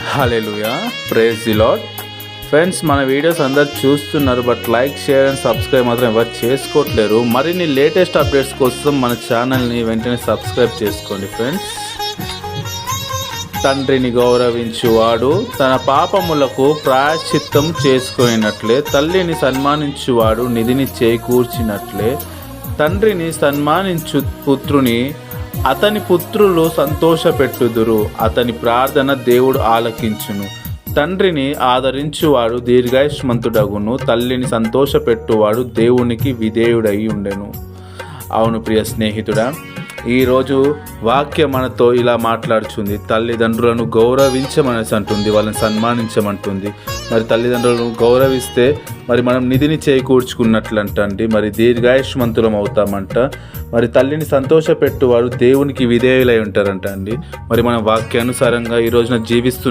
Hallelujah, praise the lord. Friends, మన videos అందరు చూస్తున్నారు, but like, share and subscribe మాత్రం ఎవరు చేసుకోవట్లేరు. మరిన్ని లేటెస్ట్ అప్డేట్స్ కోసం మన ఛానల్ని వెంటనే సబ్స్క్రైబ్ చేసుకోండి. ఫ్రెండ్స్, తండ్రిని గౌరవించువాడు తన పాపములకు ప్రాయశ్చిత్తం చేసుకున్నట్లే, తల్లిని సన్మానించువాడు నిధిని చేకూర్చినట్లే, తండ్రిని సన్మానించు పుత్రుని అతని పుత్రులు సంతోషపెట్టుదురు, అతని ప్రార్థన దేవుడు ఆలకించును. తండ్రిని ఆదరించువాడు దీర్ఘాయుష్మంతుడగును, తల్లిని సంతోషపెట్టువాడు దేవునికి విధేయుడై ఉండెను. అవును ప్రియ స్నేహితుడా, ఈరోజు వాక్యం మనతో ఇలా మాట్లాడుచుంది. తల్లిదండ్రులను గౌరవించమనేసి అంటుంది, వాళ్ళని సన్మానించమంటుంది. మరి తల్లిదండ్రులను గౌరవిస్తే మరి మనం నిధిని చేకూర్చుకున్నట్లంటండి, మరి దీర్ఘాయుష్మంతులం అవుతామంట. మరి తల్లిని సంతోషపెట్టువారు దేవునికి విధేయులై ఉంటారంట అండి. మరి మన వాక్యానుసారంగా ఈ రోజున జీవిస్తూ